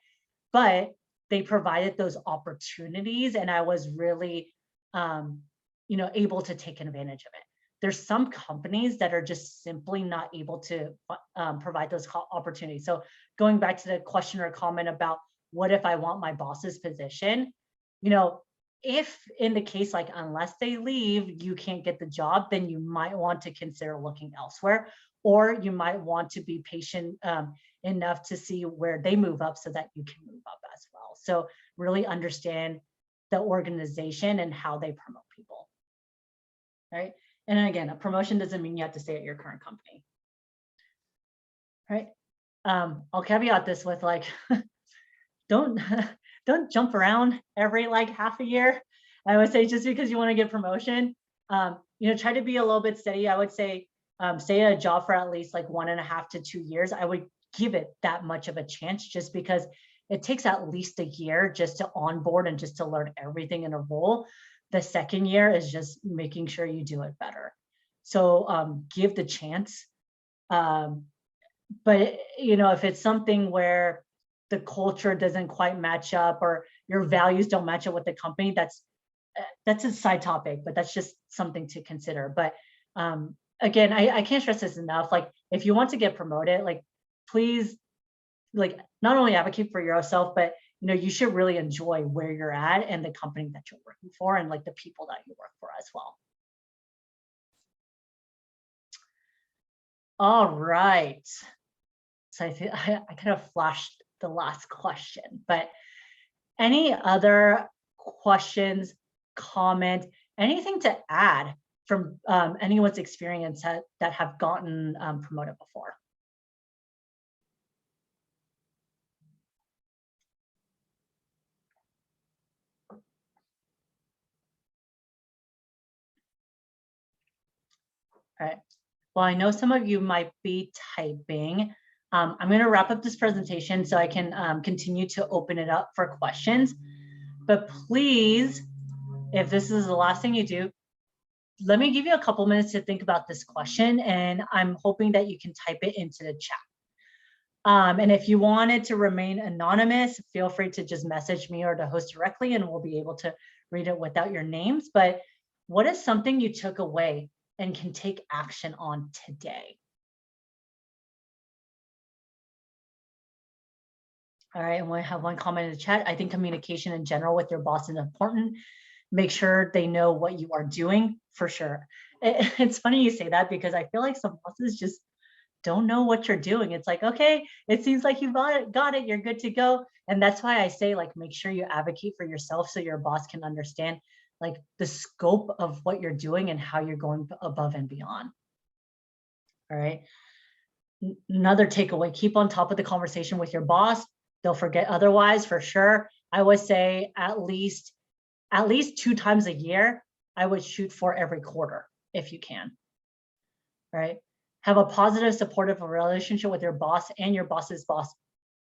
but they provided those opportunities and I was really, able to take advantage of it. There's some companies that are just simply not able to provide those opportunities. So going back to the question or comment about what if I want my boss's position, if in the case, like, unless they leave, you can't get the job, then you might want to consider looking elsewhere, or you might want to be patient enough to see where they move up so that you can move up as well. So really understand the organization and how they promote people, right? And again, a promotion doesn't mean you have to stay at your current company, right? I'll caveat this with like, don't jump around every like half a year. I would say just because you want to get promotion, try to be a little bit steady. I would say stay at a job for at least like 1.5 to 2 years. I would give it that much of a chance just because it takes at least a year just to onboard and just to learn everything in a role. The second year is just making sure you do it better. So give the chance. But if it's something where the culture doesn't quite match up or your values don't match up with the company, that's a side topic, but that's just something to consider. But again, I can't stress this enough. Like if you want to get promoted, like please, like not only advocate for yourself, but you should really enjoy where you're at and the company that you're working for and like the people that you work for as well. All right. So I think I kind of flashed the last question, but any other questions, comment, anything to add from anyone's experience that have gotten promoted before? All right. Well, I know some of you might be typing. I'm going to wrap up this presentation so I can continue to open it up for questions. But please, if this is the last thing you do, let me give you a couple minutes to think about this question, and I'm hoping that you can type it into the chat. And if you wanted to remain anonymous, feel free to just message me or the host directly, and we'll be able to read it without your names. But what is something you took away and can take action on today? All right, and we have one comment in the chat. I think communication in general with your boss is important. Make sure they know what you are doing, for sure. It's funny you say that, because I feel like some bosses just don't know what you're doing. It's like, okay, it seems like you got it, you're good to go. And that's why I say, like, make sure you advocate for yourself so your boss can understand like the scope of what you're doing and how you're going above and beyond. All right. Another takeaway, keep on top of the conversation with your boss. They'll forget otherwise, for sure. I would say at least 2 times a year. I would shoot for every quarter if you can. Right. Have a positive, supportive relationship with your boss and your boss's boss.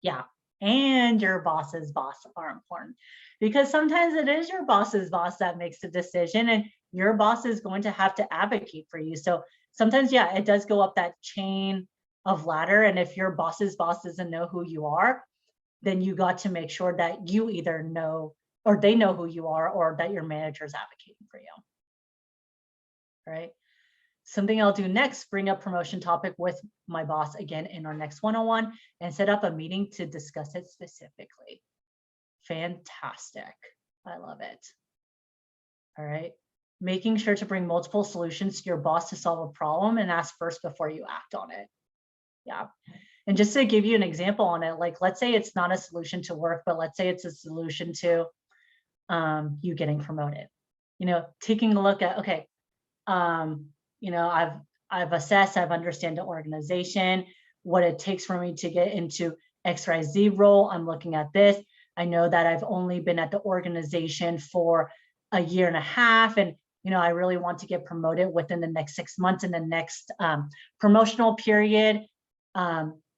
Yeah. And your boss's boss are important, because sometimes it is your boss's boss that makes the decision, and your boss is going to have to advocate for you. So sometimes, yeah, it does go up that chain of ladder. And if your boss's boss doesn't know who you are, then you got to make sure that you either know, or they know who you are, or that your manager is advocating for you. All right. Something I'll do next, bring up promotion topic with my boss again in our next one-on-one, and set up a meeting to discuss it specifically. Fantastic. I love it. All right. Making sure to bring multiple solutions to your boss to solve a problem, and ask first before you act on it. Yeah. And just to give you an example on it, like, let's say it's not a solution to work, but let's say it's a solution to you getting promoted. Taking a look at, okay, I've assessed, I've understand the organization, what it takes for me to get into XYZ role. I'm looking at this. I know that I've only been at the organization for a year and a half, and I really want to get promoted within the next 6 months in the next promotional period.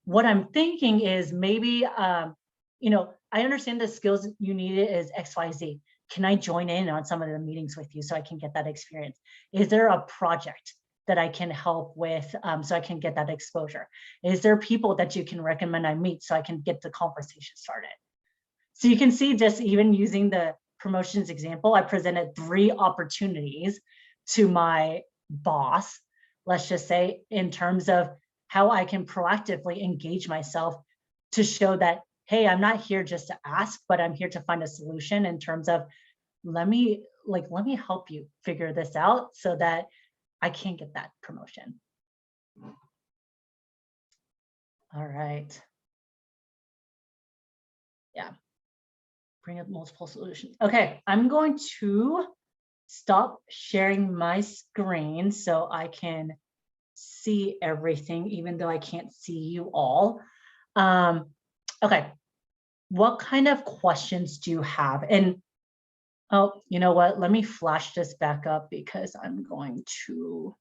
What I'm thinking is maybe, I understand the skills you need is XYZ. Can I join in on some of the meetings with you so I can get that experience? Is there a project that I can help with so I can get that exposure? Is there people that you can recommend I meet so I can get the conversation started? So you can see, just even using the promotions example, I presented 3 opportunities to my boss, let's just say, in terms of how I can proactively engage myself to show that, hey, I'm not here just to ask, but I'm here to find a solution in terms of, let me help you figure this out so that I can get that promotion. All right. Yeah. Bring up multiple solutions. Okay, I'm going to stop sharing my screen so I can see everything, even though I can't see you all. Okay, what kind of questions do you have? And oh, you know what? Let me flash this back up, because I'm going to,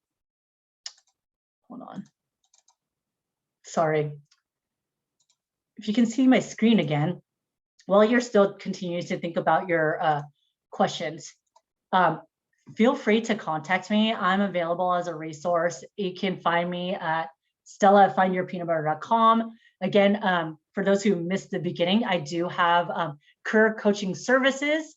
hold on. Sorry. If you can see my screen again, while you're still continuing to think about your questions, feel free to contact me. I'm available as a resource. You can find me at stella@findyourpeanutbutter.com. Again, for those who missed the beginning, I do have career coaching services.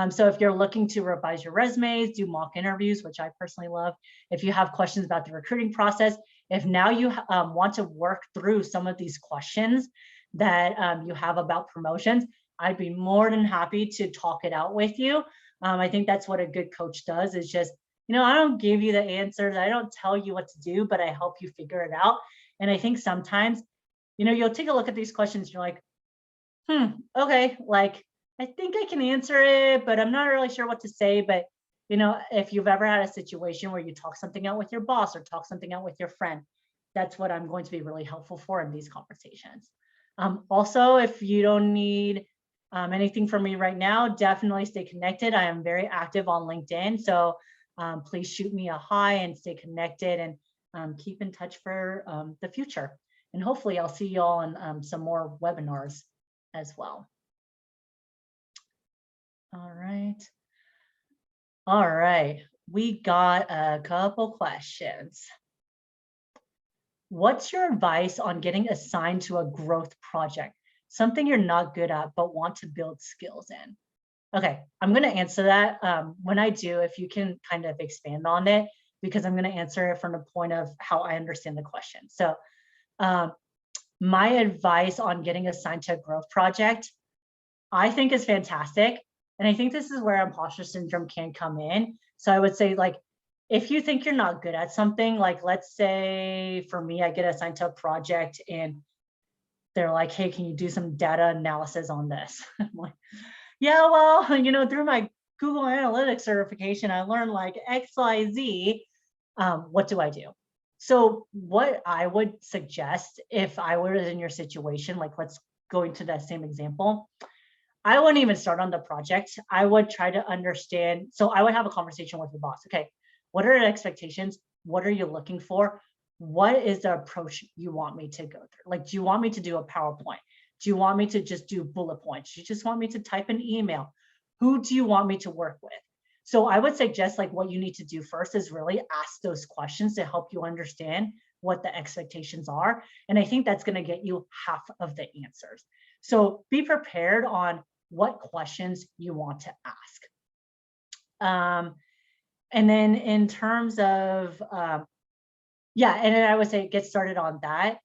So if you're looking to revise your resumes, do mock interviews, which I personally love, if you have questions about the recruiting process, if now you want to work through some of these questions that you have about promotions, I'd be more than happy to talk it out with you. I think that's what a good coach does, is just, I don't give you the answers. I don't tell you what to do, but I help you figure it out. And I think sometimes, you'll take a look at these questions, you're like, okay, like, I think I can answer it, but I'm not really sure what to say. But, if you've ever had a situation where you talk something out with your boss or talk something out with your friend, that's what I'm going to be really helpful for in these conversations. Also, if you don't need anything from me right now, definitely stay connected. I am very active on LinkedIn. So please shoot me a hi and stay connected, and keep in touch for the future. And hopefully I'll see you all in some more webinars as well. All right. All right. We got a couple questions. What's your advice on getting assigned to a growth project? Something you're not good at, but want to build skills in? Okay, I'm going to answer that. When I do, if you can kind of expand on it, because I'm going to answer it from the point of how I understand the question. So my advice on getting assigned to a growth project, I think is fantastic. And I think this is where imposter syndrome can come in. So I would say, like, if you think you're not good at something, like, let's say for me, I get assigned to a project and they're like, hey, can you do some data analysis on this? I'm like, yeah, well, through my Google Analytics certification, I learned like X, Y, Z. What do I do? So what I would suggest if I was in your situation, like, let's go into that same example. I wouldn't even start on the project. I would try to understand. So I would have a conversation with your boss. Okay, what are the expectations? What are you looking for? What is the approach you want me to go through? Like, do you want me to do a PowerPoint? Do you want me to just do bullet points? Do you just want me to type an email? Who do you want me to work with? So I would suggest, like, what you need to do first is really ask those questions to help you understand what the expectations are. And I think that's going to get you half of the answers. So be prepared on what questions you want to ask. And then in terms of, yeah, and then I would say get started on that.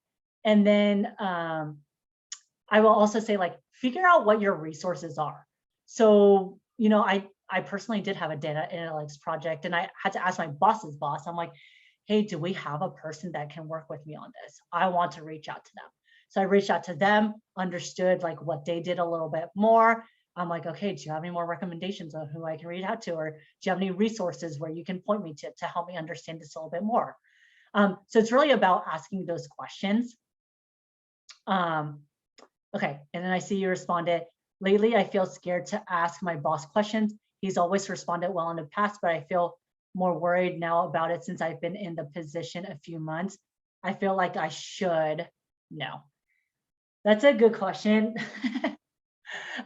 And then I will also say, like, figure out what your resources are. So, I personally did have a data analytics project, and I had to ask my boss's boss. I'm like, hey, do we have a person that can work with me on this? I want to reach out to them. So I reached out to them, understood like what they did a little bit more. I'm like, okay, do you have any more recommendations of who I can reach out to? Or do you have any resources where you can point me to help me understand this a little bit more? So it's really about asking those questions. Okay, and then I see you responded, lately I feel scared to ask my boss questions. He's always responded well in the past, but I feel more worried now about it since I've been in the position a few months. I feel like I should know. That's a good question.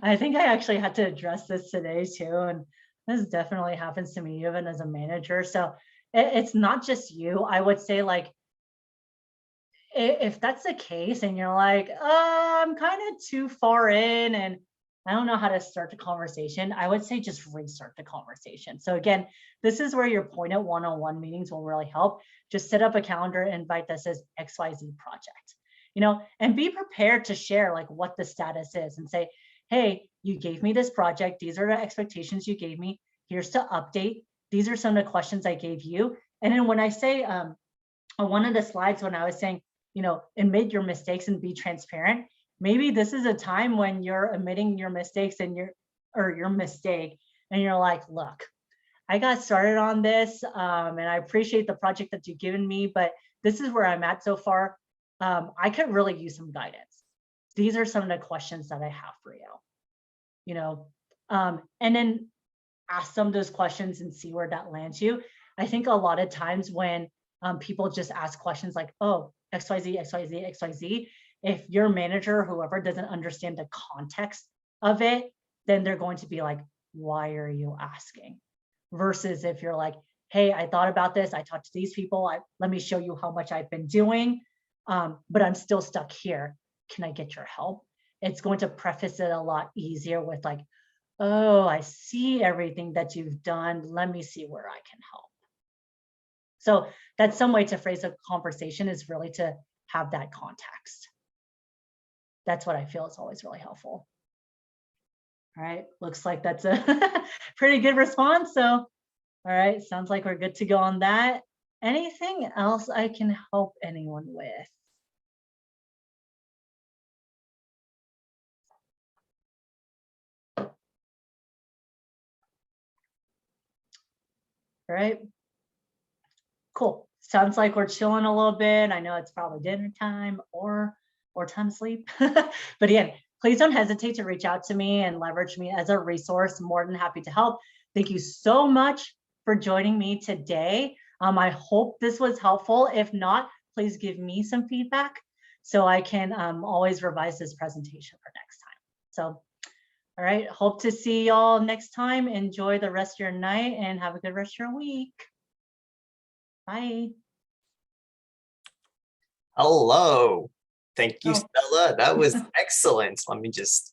I think I actually had to address this today too. And this definitely happens to me even as a manager. So it's not just you. I would say, like, if that's the case and you're like, I'm kind of too far in and I don't know how to start the conversation, I would say just restart the conversation. So again, this is where your pointed one-on-one meetings will really help. Just set up a calendar invite that says XYZ project, and be prepared to share like what the status is and say, hey, you gave me this project. These are the expectations you gave me. Here's to update. These are some of the questions I gave you. And then when I say on one of the slides, when I was saying, admit your mistakes and be transparent, maybe this is a time when you're admitting your mistakes and your mistake, and you're like, look, I got started on this, and I appreciate the project that you've given me, but this is where I'm at so far. I could really use some guidance. These are some of the questions that I have for you, and then ask some of those questions and see where that lands you. I think a lot of times when people just ask questions like, oh, XYZ, XYZ, XYZ, if your manager or whoever doesn't understand the context of it, then they're going to be like, why are you asking? Versus if you're like, hey, I thought about this, I talked to these people, let me show you how much I've been doing, but I'm still stuck here. Can I get your help? It's going to preface it a lot easier with like, oh, I see everything that you've done. Let me see where I can help. So that's some way to phrase a conversation, is really to have that context. That's what I feel is always really helpful. All right, looks like that's a pretty good response. So, all right, sounds like we're good to go on that. Anything else I can help anyone with? All right, cool. Sounds like we're chilling a little bit. I know it's probably dinner time or time to sleep. But again, please don't hesitate to reach out to me and leverage me as a resource. More than happy to help. Thank you so much for joining me today. I hope this was helpful. If not, please give me some feedback so I can always revise this presentation for next time. So, all right, hope to see y'all next time. Enjoy the rest of your night and have a good rest of your week. Bye. Hello. Thank you, Oh. Stella. That was excellent. Let me just